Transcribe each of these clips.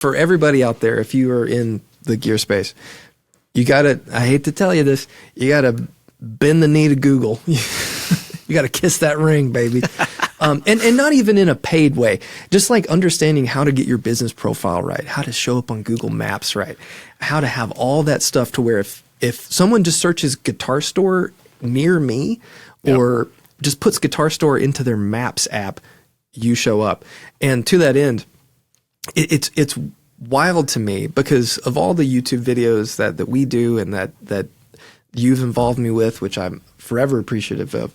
for everybody out there, if you are in the gear space, you gotta, I hate to tell you this, you gotta bend the knee to Google. You gotta kiss that ring, baby. And not even in a paid way, just like understanding how to get your business profile right, how to show up on Google Maps right, how to have all that stuff to where if someone just searches guitar store near me or just puts guitar store into their Maps app, you show up. And to that end, it's wild to me because of all the YouTube videos that we do and that you've involved me with, which I'm forever appreciative of.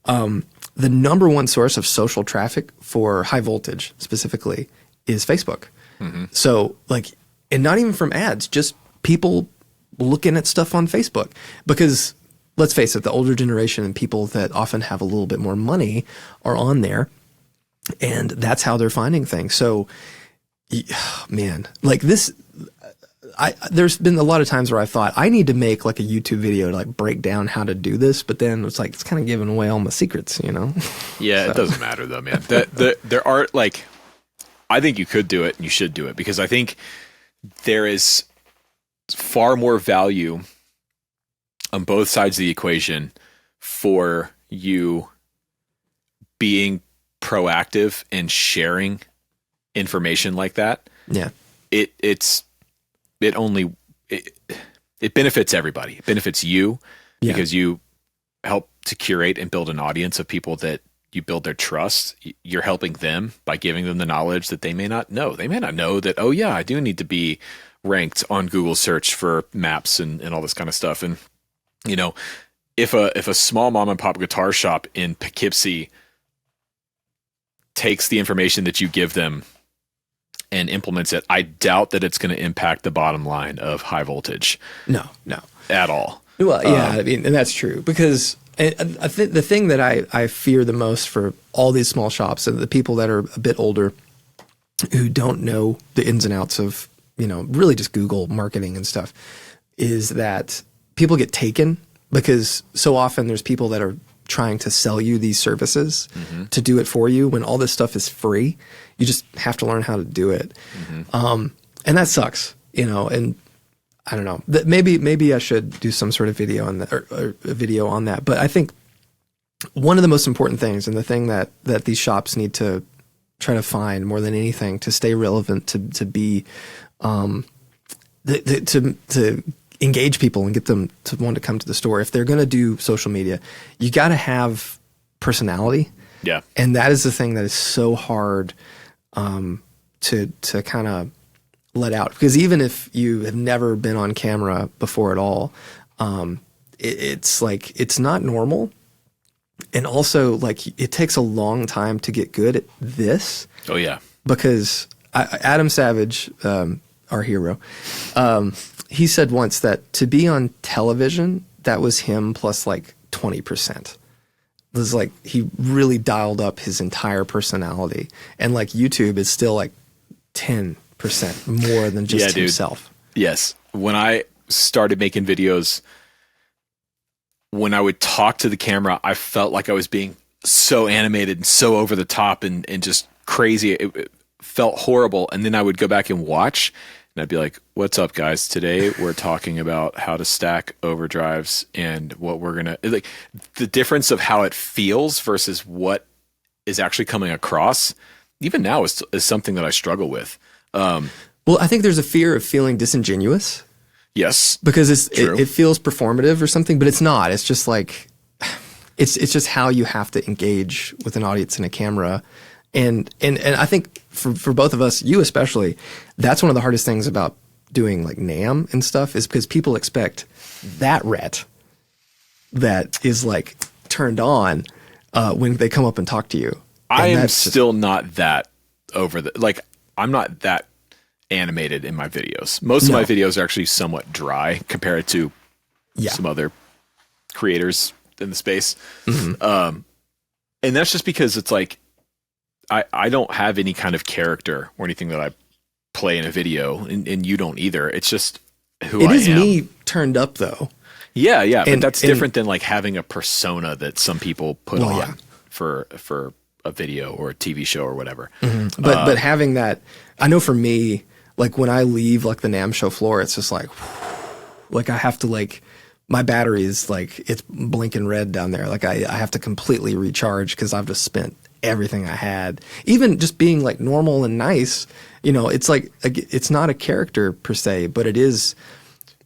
The number one source of social traffic for high voltage specifically is Facebook. Mm-hmm. So like, and not even from ads, just people looking at stuff on Facebook, because let's face it, the older generation and people that often have a little bit more money are on there, and that's how they're finding things. So man, like this, there's been a lot of times where I thought I need to make like a YouTube video to like break down how to do this, but then it's like, it's kind of giving away all my secrets, you know? Yeah, so. It doesn't matter though, man. There are like, I think you could do it and you should do it, because I think there is far more value on both sides of the equation for you being proactive and sharing information like that. Yeah. It benefits everybody. It benefits you because you help to curate and build an audience of people that you build their trust. You're helping them by giving them the knowledge that they may not know. They may not know that, oh yeah, I do need to be ranked on Google search for maps and all this kind of stuff. And, you know, if a small mom and pop guitar shop in Poughkeepsie takes the information that you give them and implements it, I doubt that it's going to impact the bottom line of high voltage. No. At all. Well, yeah, I mean, and that's true, because I think the thing that I fear the most for all these small shops and the people that are a bit older who don't know the ins and outs of, you know, really just Google marketing and stuff, is that people get taken, because so often there's people that are trying to sell you these services to do it for you when all this stuff is free. You just have to learn how to do it. And that sucks, you know, and I don't know, that maybe I should do some sort of video on that, or a video on that. But I think one of the most important things, and the thing that these shops need to try to find more than anything to stay relevant, to be, to engage people and get them to want to come to the store. If they're going to do social media, you got to have personality. Yeah. And that is the thing that is so hard to kind of let out, because even if you have never been on camera before at all, it's like, it's not normal. And also, like, it takes a long time to get good at this. Oh yeah. Because Adam Savage, our hero, he said once that to be on television, that was him plus like 20%. It was like he really dialed up his entire personality. And like YouTube is still like 10% more than just himself. Dude. Yes. When I started making videos, when I would talk to the camera, I felt like I was being so animated and so over the top and just crazy. It felt horrible. And then I would go back and watch, and I'd be like, what's up, guys? Today we're talking about how to stack overdrives and what we're going to, like, the difference of how it feels versus what is actually coming across, even now, is something that I struggle with. Well, I think there's a fear of feeling disingenuous. Yes. Because it feels performative or something, but it's not. It's just like, it's just how you have to engage with an audience and a camera. And I think for both of us, you especially, that's one of the hardest things about doing like NAMM and stuff, is because people expect that Rhett that is like turned on when they come up and talk to you. I am still not that I'm not that animated in my videos. Most of my videos are actually somewhat dry compared to some other creators in the space. And that's just because it's like, I don't have any kind of character or anything that I play in a video, and you don't either. It's just who I am. It is me turned up though. Yeah. But that's different than like having a persona that some people put on for a video or a TV show or whatever. But having that, I know for me, Like when I leave like the NAMM show floor, it's just like I have to like, my battery is like, it's blinking red down there. Like I have to completely recharge because I've just spent everything I had. Even just being like normal and nice, you know, it's like, it's not a character per se, but it is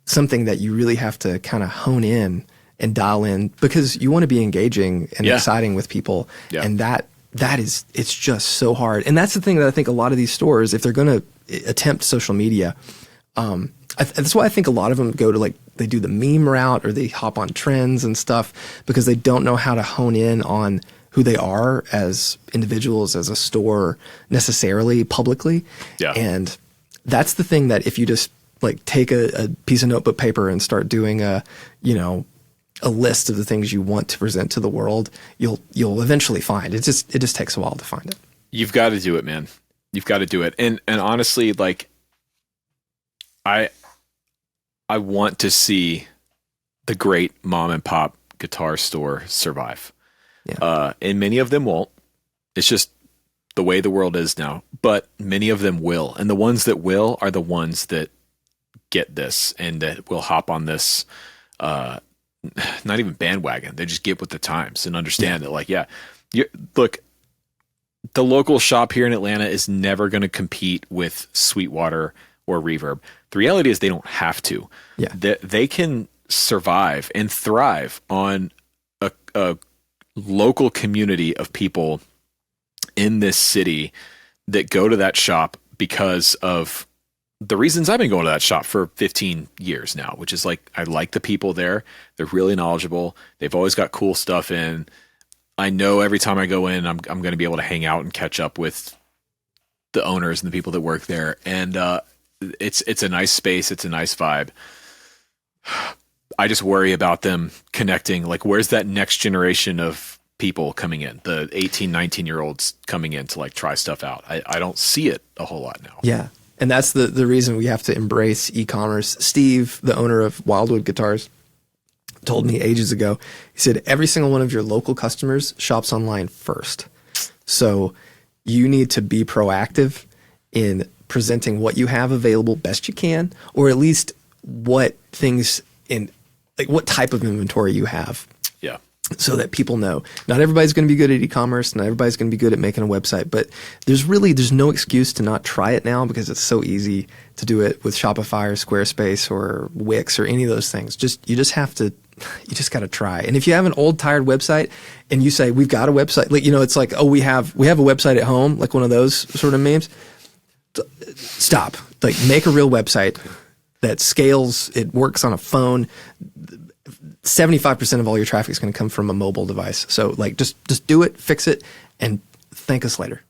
something that you really have to kind of hone in and dial in because you want to be engaging and exciting with people. Yeah. And that is, it's just so hard. And that's the thing that I think a lot of these stores, if they're going to attempt social media, that's why I think a lot of them go to like, they do the meme route or they hop on trends and stuff because they don't know how to hone in on who they are as individuals, as a store necessarily publicly. Yeah. And that's the thing that if you just like take a piece of notebook paper and start doing a list of the things you want to present to the world, you'll eventually find it. It just takes a while to find it. You've got to do it, man. You've got to do it. And honestly, like I want to see the great mom and pop guitar store survive. Yeah. And many of them won't. It's just the way the world is now, but many of them will. And the ones that will are the ones that get this and that will hop on this, not even bandwagon. They just get with the times and understand that like, look, the local shop here in Atlanta is never going to compete with Sweetwater or Reverb. The reality is they don't have to. Yeah. They can survive and thrive on a local community of people in this city that go to that shop because of the reasons I've been going to that shop for 15 years now, which is like, I like the people there. They're really knowledgeable. They've always got cool stuff in. I know every time I go in, I'm going to be able to hang out and catch up with the owners and the people that work there. And, it's a nice space. It's a nice vibe. I just worry about them connecting. Like, where's that next generation of people coming in? The 18, 19-year-olds coming in to like try stuff out. I don't see it a whole lot now. Yeah. And that's the reason we have to embrace e-commerce. Steve, the owner of Wildwood Guitars, told me ages ago, he said, every single one of your local customers shops online first. So you need to be proactive in presenting what you have available best you can, or at least what things in, like what type of inventory you have. Yeah. So that people know. Not everybody's going to be good at e-commerce. Not everybody's going to be good at making a website, but there's no excuse to not try it now because it's so easy to do it with Shopify or Squarespace or Wix or any of those things. You just got to try. And if you have an old tired website and you say, we've got a website, like, it's like, oh, we have a website at home, like one of those sort of memes. Stop. Like, make a real website that scales. It works on a phone. 75% of all your traffic is going to come from a mobile device. So like, just do it, fix it, and thank us later.